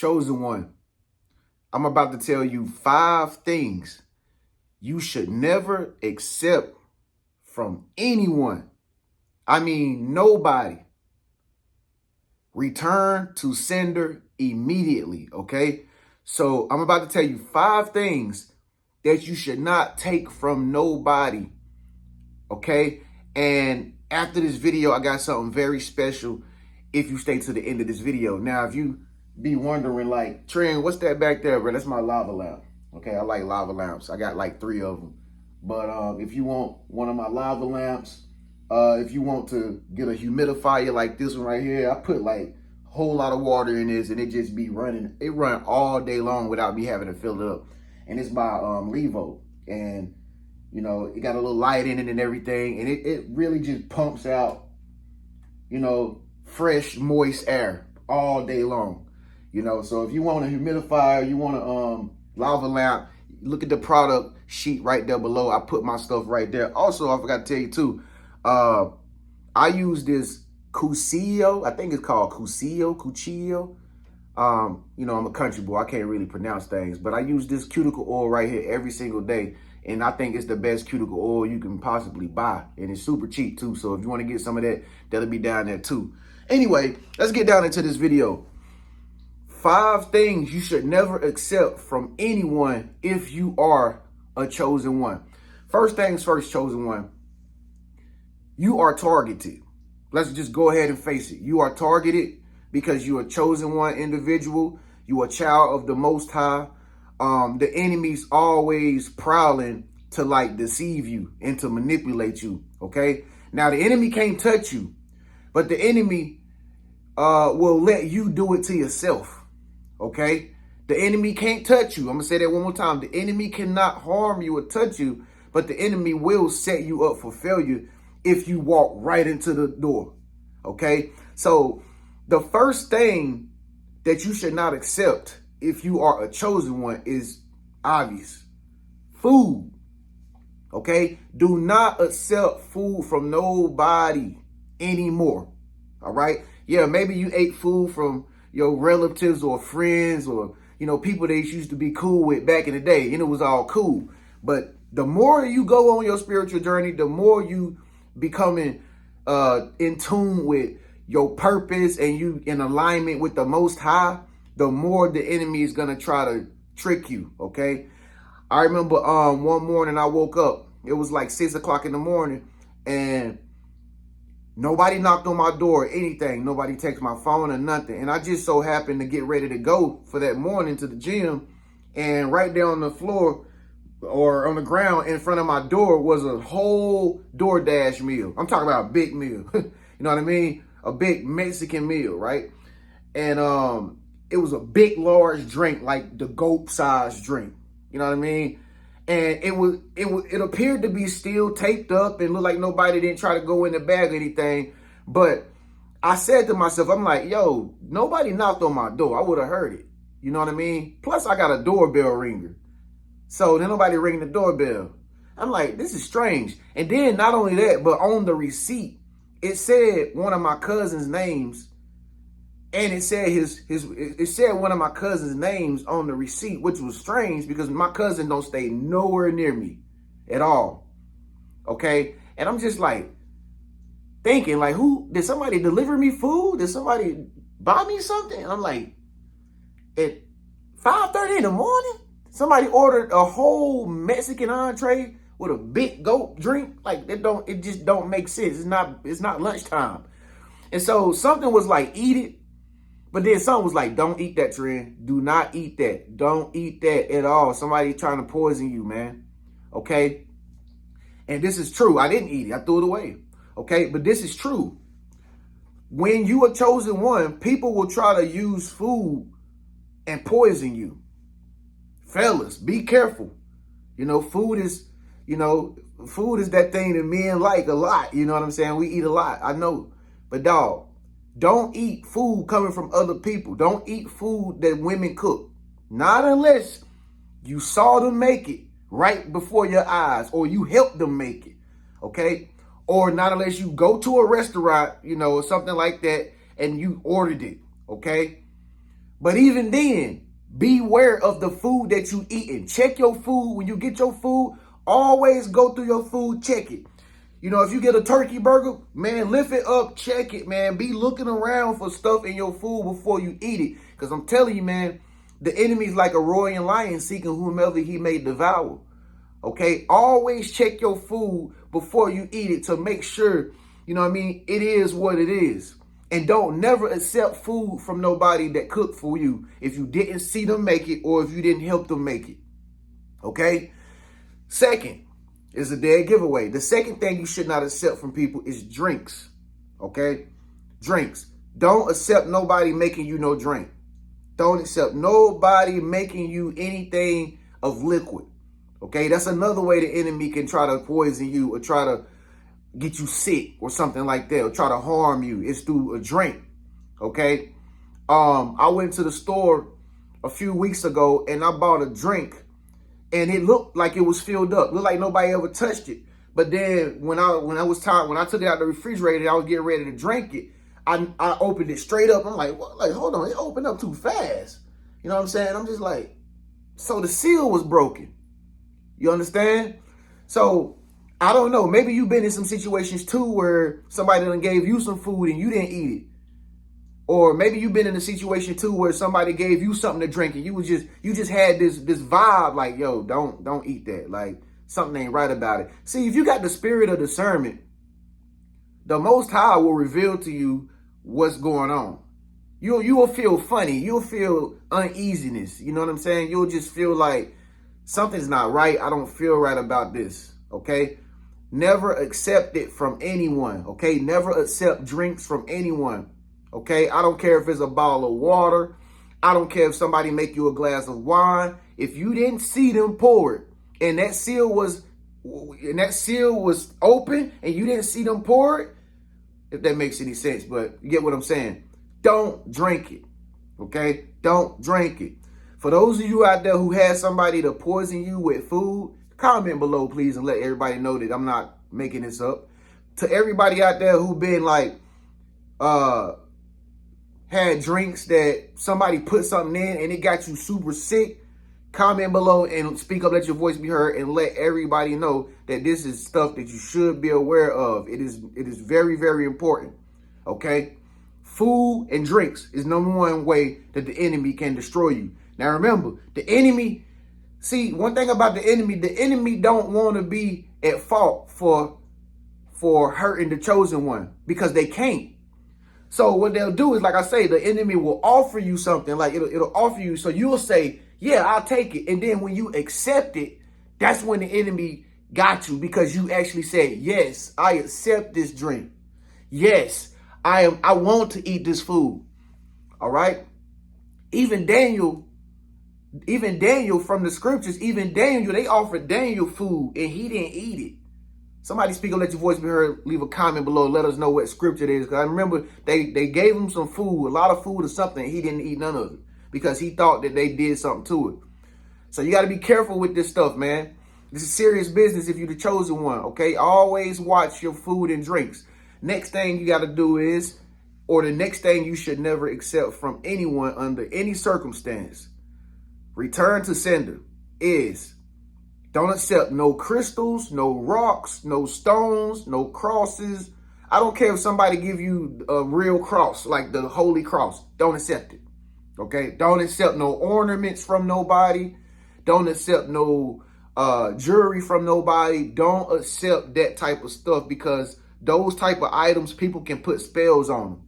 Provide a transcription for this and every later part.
Chosen one, I'm about to tell you 5 things you should never accept from anyone. I mean, nobody. Return to sender immediately, okay? So I'm about to tell you 5 things that you should not take from nobody, okay? And after this video, I got something very special if you stay to the end of this video. Now, if you be wondering, like, Tren, what's that back there, bro? That's my lava lamp, okay? I like lava lamps. I got like 3 of them. But if you want one of my lava lamps, if you want to get a humidifier like this one right here, I put like a whole lot of water in this and it just be running. It run all day long without me having to fill it up. And it's by Levo. And, you know, it got a little light in it and everything. And it really just pumps out, you know, fresh, moist air all day long. You know, so if you want a humidifier, you want a lava lamp, look at the product sheet right there below. I put my stuff right there. Also, I forgot to tell you too, I use this Cucillo. I think it's called Cucillo. You know, I'm a country boy. I can't really pronounce things, but I use this cuticle oil right here every single day. And I think it's the best cuticle oil you can possibly buy. And it's super cheap too. So if you want to get some of that, that'll be down there too. Anyway, let's get down into this video. 5 things you should never accept from anyone if you are a chosen one. First things first, chosen one. You are targeted. Let's just go ahead and face it. You are targeted because you are a chosen one individual. You are a child of the Most High. The enemy's always prowling to like deceive you and to manipulate you, okay? Now, the enemy can't touch you, but the enemy will let you do it to yourself, okay? The enemy can't touch you. I'm going to say that one more time. The enemy cannot harm you or touch you, but the enemy will set you up for failure if you walk right into the door, okay? So the first thing that you should not accept if you are a chosen one is obvious. Food, okay? Do not accept food from nobody anymore, all right? Yeah, maybe you ate food from your relatives or friends or, you know, people that you used to be cool with back in the day, and it was all cool. But the more you go on your spiritual journey, the more you becoming in tune with your purpose and you in alignment with the Most High, the more the enemy is gonna try to trick you, okay? I remember one morning I woke up. It was like 6 o'clock in the morning, and nobody knocked on my door or anything. Nobody texted my phone or nothing. And I just so happened to get ready to go for that morning to the gym, and right there on the floor or on the ground in front of my door was a whole DoorDash meal. I'm talking about a big meal. You know what I mean? A big Mexican meal, right? And it was a big, large drink, like the gulp size drink. You know what I mean? And it appeared to be still taped up and looked like nobody didn't try to go in the bag or anything. But I said to myself, I'm like, yo, nobody knocked on my door. I would have heard it. You know what I mean? Plus, I got a doorbell ringer. So then nobody ring the doorbell. I'm like, this is strange. And then not only that, but on the receipt, it said one of my cousin's names. And it said it said one of my cousin's names on the receipt, which was strange because my cousin don't stay nowhere near me at all. Okay. And I'm just like thinking, like, who did somebody deliver me food? Did somebody buy me something? I'm like, at 5:30 in the morning, somebody ordered a whole Mexican entree with a big gulp drink. Like, it just don't make sense. It's not lunchtime. And so something was like, eat it. But then something was like, don't eat that, Tren. Do not eat that. Don't eat that at all. Somebody trying to poison you, man. Okay? And this is true. I didn't eat it. I threw it away. Okay? But this is true. When you are chosen one, people will try to use food and poison you. Fellas, be careful. You know, food is that thing that men like a lot. You know what I'm saying? We eat a lot. I know. But dog, don't eat food coming from other people. Don't eat food that women cook. Not unless you saw them make it right before your eyes or you helped them make it, okay? Or not unless you go to a restaurant, you know, or something like that and you ordered it, okay? But even then, beware of the food that you eat and check your food. When you get your food, always go through your food, check it. You know, if you get a turkey burger, man, lift it up, check it, man. Be looking around for stuff in your food before you eat it. Because I'm telling you, man, the enemy's like a roaring lion seeking whomever he may devour. Okay? Always check your food before you eat it to make sure, you know what I mean, it is what it is. And don't never accept food from nobody that cooked for you if you didn't see them make it or if you didn't help them make it. Okay? Second is a dead giveaway. The second thing you should not accept from people is drinks. Okay? Drinks. Don't accept nobody making you no drink. Don't accept nobody making you anything of liquid. Okay? That's another way the enemy can try to poison you or try to get you sick or something like that, or try to harm you. It's through a drink. Okay. I went to the store a few weeks ago and I bought a drink and it looked like it was filled up. Looked like nobody ever touched it. But then when I took it out the refrigerator, I was getting ready to drink it. I opened it straight up. I'm like, what? Like, hold on, it opened up too fast. You know what I'm saying? I'm just like, so the seal was broken. You understand? So I don't know. Maybe you've been in some situations too where somebody done gave you some food and you didn't eat it. Or maybe you've been in a situation too where somebody gave you something to drink and you just had this vibe like, yo, don't eat that. Like something ain't right about it. See, if you got the spirit of discernment, the Most High will reveal to you what's going on. You will feel funny. You'll feel uneasiness. You know what I'm saying? You'll just feel like something's not right. I don't feel right about this. Okay? Never accept it from anyone, okay? Never accept drinks from anyone, okay? I don't care if it's a bottle of water. I don't care if somebody make you a glass of wine. If you didn't see them pour it and that seal was open and you didn't see them pour it, if that makes any sense, but you get what I'm saying. Don't drink it, okay? Don't drink it. For those of you out there who had somebody to poison you with food, comment below, please, and let everybody know that I'm not making this up. To everybody out there who been like, had drinks that somebody put something in and it got you super sick, comment below and speak up, let your voice be heard, and let everybody know that this is stuff that you should be aware of. It is very, very important, okay? Food and drinks is number one way that the enemy can destroy you. Now remember, the enemy... See, one thing about the enemy don't want to be at fault for hurting the chosen one because they can't. So what they'll do is, like I say, the enemy will offer you something, like it'll offer you. So you'll say, yeah, I'll take it. And then when you accept it, that's when the enemy got you because you actually said, yes, I accept this drink. Yes, I want to eat this food. All right. Even Daniel from the scriptures, they offered Daniel food and he didn't eat it. Somebody speak up, let your voice be heard. Leave a comment below. Let us know what scripture it is. Because I remember they gave him some food, a lot of food or something. And he didn't eat none of it because he thought that they did something to it. So you got to be careful with this stuff, man. This is serious business if you're the chosen one, okay? Always watch your food and drinks. Next thing you got to do is, or the next thing you should never accept from anyone under any circumstance, return to sender, is don't accept no crystals, no rocks, no stones, no crosses. I don't care if somebody give you a real cross, like the Holy Cross. Don't accept it, okay? Don't accept no ornaments from nobody. Don't accept no jewelry from nobody. Don't accept that type of stuff because those type of items, people can put spells on them,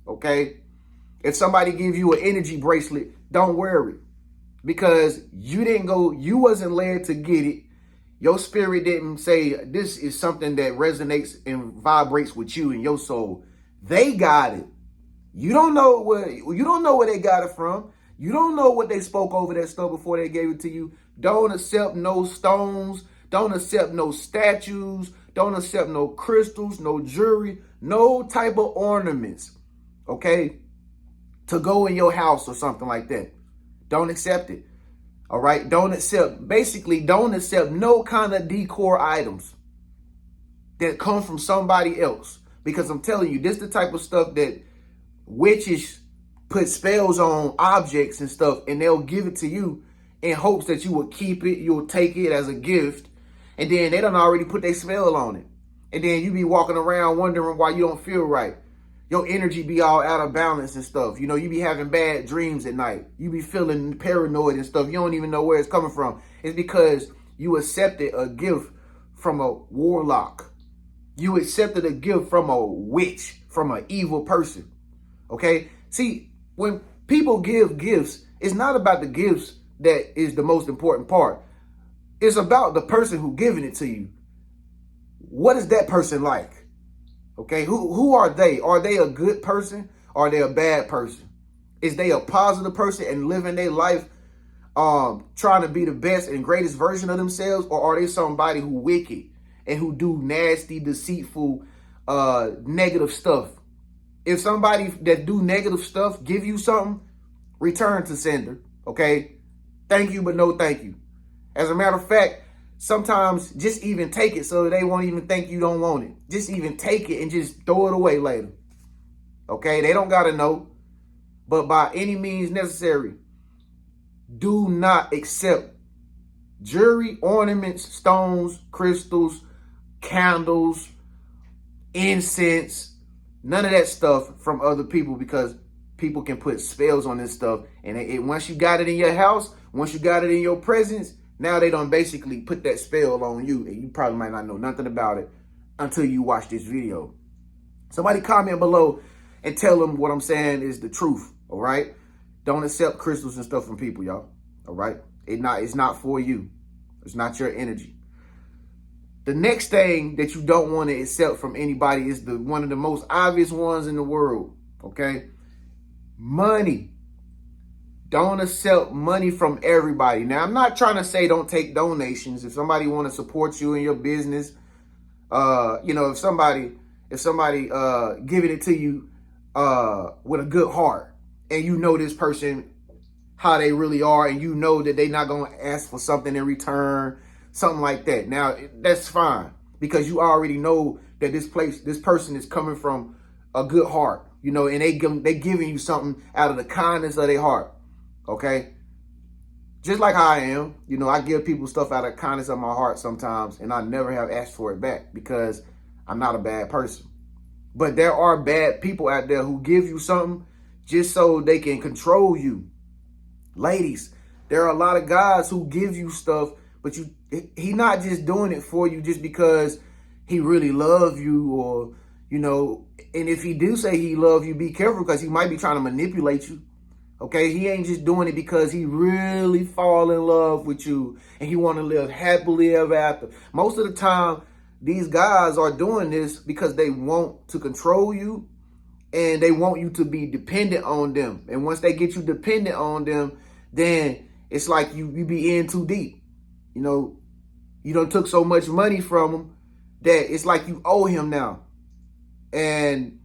okay? If somebody give you an energy bracelet, don't wear it. Because you wasn't led to get it. Your spirit didn't say this is something that resonates and vibrates with you and your soul. They got it. You don't know where they got it from. You don't know what they spoke over that stuff before they gave it to you. Don't accept no stones. Don't accept no statues. Don't accept no crystals, no jewelry, no type of ornaments, okay, to go in your house or something like that. Don't accept it. All right. Don't accept no kind of decor items that come from somebody else. Because I'm telling you, this is the type of stuff that witches put spells on objects and stuff, and they'll give it to you in hopes that you will keep it, you'll take it as a gift, and then they done already put their spell on it. And then you be walking around wondering why you don't feel right. Your energy be all out of balance and stuff. You know, you be having bad dreams at night. You be feeling paranoid and stuff. You don't even know where it's coming from. It's because you accepted a gift from a warlock. You accepted a gift from a witch, from an evil person. Okay? See, when people give gifts, it's not about the gifts that is the most important part. It's about the person who giving it to you. What is that person like? Okay, who are they? Are they a good person? Or are they a bad person? Is they a positive person and living their life trying to be the best and greatest version of themselves? Or are they somebody who wicked and who do nasty, deceitful, negative stuff? If somebody that do negative stuff give you something, return to sender, okay? Thank you, but no thank you. As a matter of fact, sometimes just even take it so they won't even think you don't want it. Just even take it and just throw it away later. Okay? They don't got to know. But by any means necessary, do not accept jewelry, ornaments, stones, crystals, candles, incense, none of that stuff from other people, because people can put spells on this stuff. And once you got it in your house, once you got it in your presence, now they don't basically put that spell on you, and you probably might not know nothing about it until you watch this video. Somebody comment below and tell them what I'm saying is the truth, all right? Don't accept crystals and stuff from people, y'all, all right? It's not for you. It's not your energy. The next thing that you don't want to accept from anybody is one of the most obvious ones in the world, okay? Money. Don't accept money from everybody. Now, I'm not trying to say don't take donations. If somebody want to support you in your business, you know, if somebody giving it to you with a good heart, and you know this person, how they really are, and you know that they're not going to ask for something in return, something like that. Now, that's fine, because you already know that this person is coming from a good heart, you know, and they giving you something out of the kindness of their heart. Okay, just like I am, you know, I give people stuff out of kindness of my heart sometimes, and I never have asked for it back because I'm not a bad person. But there are bad people out there who give you something just so they can control you. Ladies, there are a lot of guys who give you stuff, but he not just doing it for you just because he really love you, or, you know, and if he do say he love you, be careful, because he might be trying to manipulate you. Okay, he ain't just doing it because he really fall in love with you and he want to live happily ever after. Most of the time, these guys are doing this because they want to control you, and they want you to be dependent on them. And once they get you dependent on them, then it's like you be in too deep. You know, you done took so much money from him that it's like you owe him now. And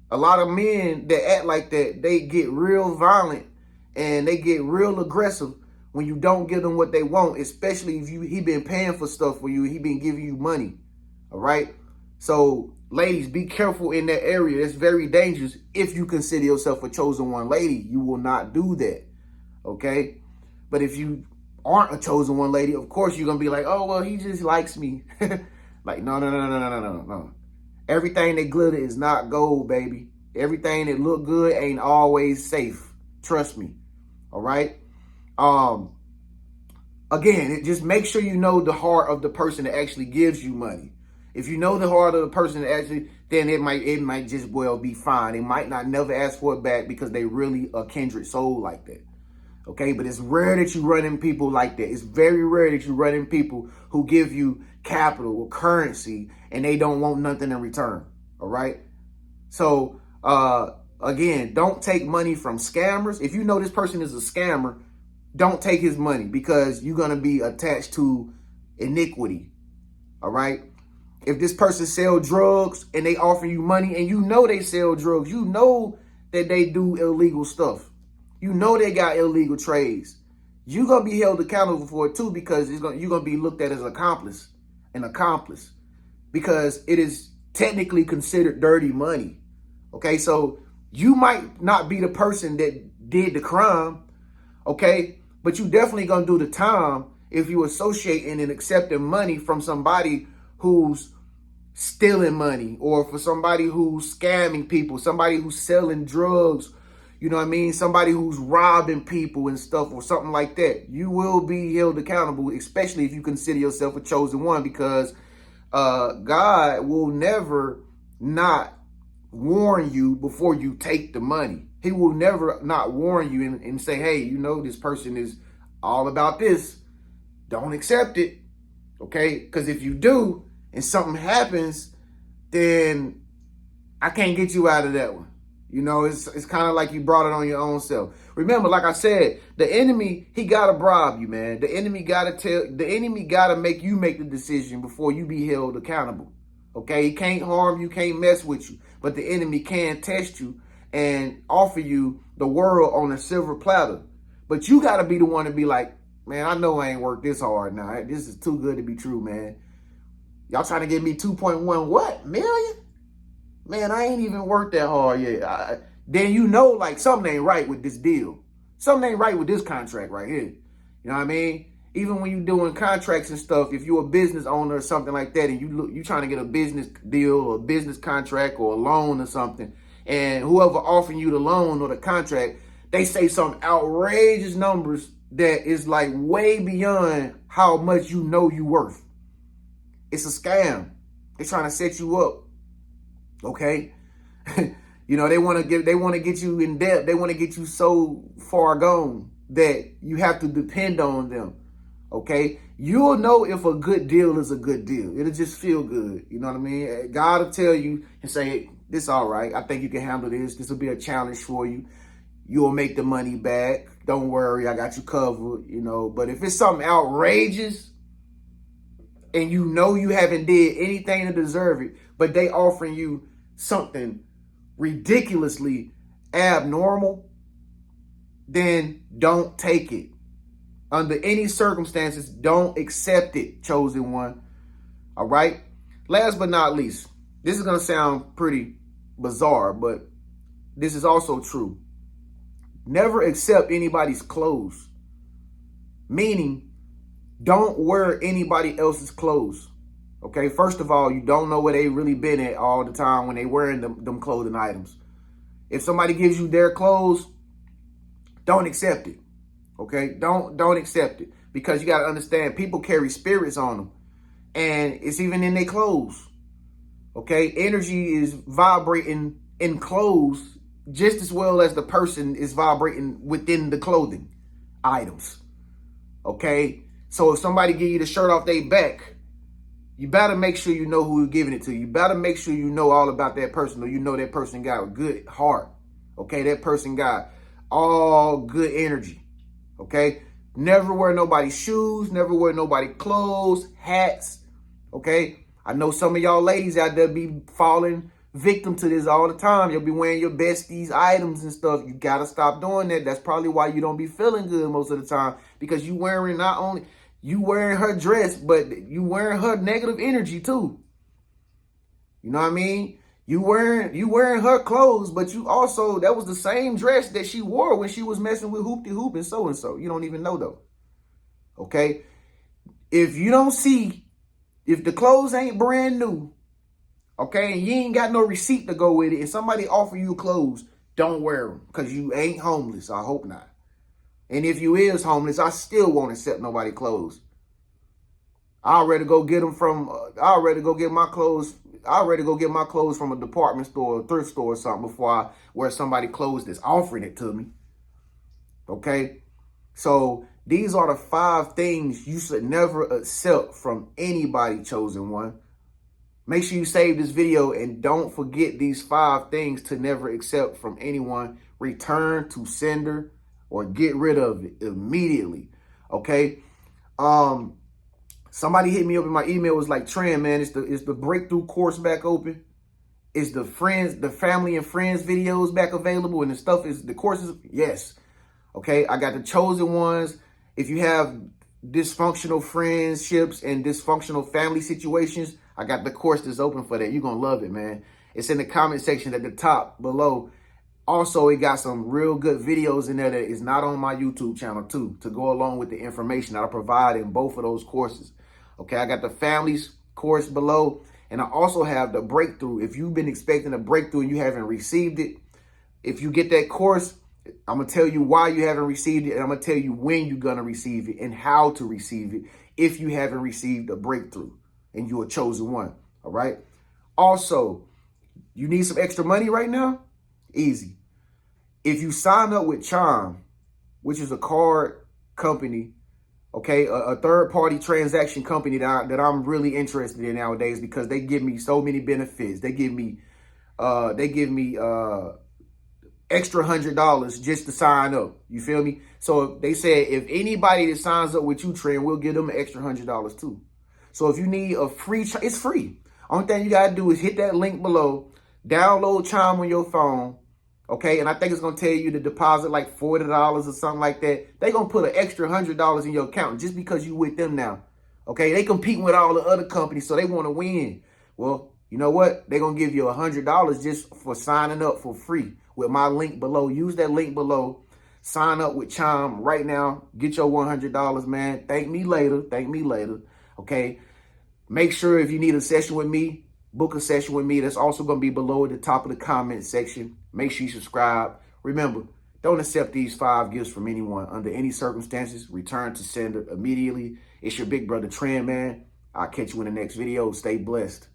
a lot of men that act like that, they get real violent and they get real aggressive when you don't give them what they want, especially if he been paying for stuff for you, he been giving you money, all right? So, ladies, be careful in that area. It's very dangerous. If you consider yourself a chosen one lady, you will not do that, okay? But if you aren't a chosen one lady, of course you're going to be like, oh, well, he just likes me. Like, no. Everything that glitter is not gold, baby. Everything that look good ain't always safe. Trust me. All right? Again, just make sure you know the heart of the person that actually gives you money. If you know the heart of the person that actually, then it might just well be fine. They might not never ask for it back because they really a kindred soul like that. Okay? But it's rare that you run in people like that. It's very rare that you run in people who give you capital or currency and they don't want nothing in return. All right? So, again, don't take money from scammers. If you know this person is a scammer, don't take his money, because you're going to be attached to iniquity. All right? If this person sell drugs and they offer you money and you know they sell drugs, you know that they do illegal stuff, you know they got illegal trades, you're going to be held accountable for it too, because you're going to be looked at as an accomplice, because it is technically considered dirty money. Okay, so You might not be the person that did the crime, okay? But you definitely gonna do the time if you associating and accepting money from somebody who's stealing money, or for somebody who's scamming people, somebody who's selling drugs, you know what I mean? Somebody who's robbing people and stuff, or something like that. You will be held accountable, especially if you consider yourself a chosen one, because God will never not warn you before you take the money. He will never not warn you and say, hey, you know, this person is all about this. Don't accept it, okay? Because if you do and something happens, then I can't get you out of that one. You know, it's kind of like you brought it on your own self. Remember, like I said, the enemy, he got to bribe you, man. The enemy got to make you make the decision before you be held accountable. Okay, he can't harm you, can't mess with you, but the enemy can test you and offer you the world on a silver platter. But you got to be the one to be like, man, I know I ain't worked this hard now. This is too good to be true, man. Y'all trying to give me 2.1 what? Million? Man, I ain't even worked that hard yet. Then you know, like, something ain't right with this deal. Something ain't right with this contract right here. You know what I mean? Even when you doing contracts and stuff, if you're a business owner or something like that, and you trying to get a business deal or a business contract or a loan or something, and whoever offering you the loan or the contract, they say some outrageous numbers that is like way beyond how much you know you worth. It's a scam. They're trying to set you up. Okay. You know, they want to get you in debt. They want to get you so far gone that you have to depend on them. Okay. You'll know if a good deal is a good deal. It'll just feel good. You know what I mean? God will tell you and say, hey, this all right. I think you can handle this. This will be a challenge for you. You'll make the money back. Don't worry. I got you covered, you know. But if it's something outrageous and you know you haven't did anything to deserve it, but they offering you something ridiculously abnormal, then don't take it. Under any circumstances, don't accept it, chosen one. All right? Last but not least, this is going to sound pretty bizarre, but this is also true. Never accept anybody's clothes. Meaning, don't wear anybody else's clothes. Okay, first of all, you don't know where they really been at all the time when they wearing them clothing items. If somebody gives you their clothes, don't accept it. Okay, don't accept it, because you got to understand, people carry spirits on them, and it's even in their clothes. Okay, energy is vibrating in clothes just as well as the person is vibrating within the clothing items. Okay, so if somebody give you the shirt off their back, you better make sure you know who you're giving it to. You better make sure you know all about that person, or you know that person got a good heart. Okay, that person got all good energy. Okay, never wear nobody's shoes, never wear nobody's clothes, hats. Okay, I know some of y'all ladies out there be falling victim to this all the time. You'll be wearing your besties items and stuff. You got to stop doing that. That's probably why you don't be feeling good most of the time, because you wearing not only... you wearing her dress, but you wearing her negative energy too. You know what I mean? You wearing her clothes, but you also, that was the same dress that she wore when she was messing with Hoopty Hoop and so. You don't even know though. Okay? If you don't see, if the clothes ain't brand new, okay, and you ain't got no receipt to go with it, and somebody offer you clothes, don't wear them, because you ain't homeless. I hope not. And if you is homeless, I still won't accept nobody clothes. I'd rather go get them from, I'd rather go get my clothes from a department store or thrift store or something before I wear somebody clothes that's offering it to me. Okay? So these are the 5 things you should never accept from anybody, chosen one. Make sure you save this video and don't forget these 5 things to never accept from anyone. Return to sender or get rid of it immediately. Okay? Somebody hit me up in my email, was like, Tren, man, is the breakthrough course back open? Is the family and friends videos back available? And the courses? Yes. Okay, I got the chosen ones. If you have dysfunctional friendships and dysfunctional family situations, I got the course that's open for that. You're going to love it, man. It's in the comment section at the top below. Also, it got some real good videos in there that is not on my YouTube channel too, to go along with the information that I provide in both of those courses. Okay, I got the families course below, and I also have the breakthrough. If you've been expecting a breakthrough and you haven't received it, if you get that course, I'm going to tell you why you haven't received it, and I'm going to tell you when you're going to receive it and how to receive it if you haven't received a breakthrough and you're a chosen one. All right. Also, you need some extra money right now? Easy. If you sign up with CHIME, which is a card company, okay, a third-party transaction company that I'm really interested in nowadays because they give me so many benefits. They give me extra $100 just to sign up. You feel me? So they said if anybody that signs up with you, Tren, we'll give them an extra $100 too. So if you need a free, it's free. Only thing you gotta do is hit that link below, download CHIME on your phone, okay? And I think it's gonna tell you to deposit like $40 or something like that. They gonna put an extra $100 in your account just because you with them now, okay? They competing with all the other companies, so they want to win. Well, you know what? They're gonna give you $100 just for signing up for free with my link below. Use that link below. Sign up with CHIME right now. Get your $100, man. Thank me later. Thank me later. Okay. Make sure if you need a session with me, book a session with me. That's also going to be below at the top of the comment section. Make sure you subscribe. Remember, don't accept these 5 gifts from anyone under any circumstances. Return to sender immediately. It's your big brother Tren, man. I'll catch you in the next video. Stay blessed.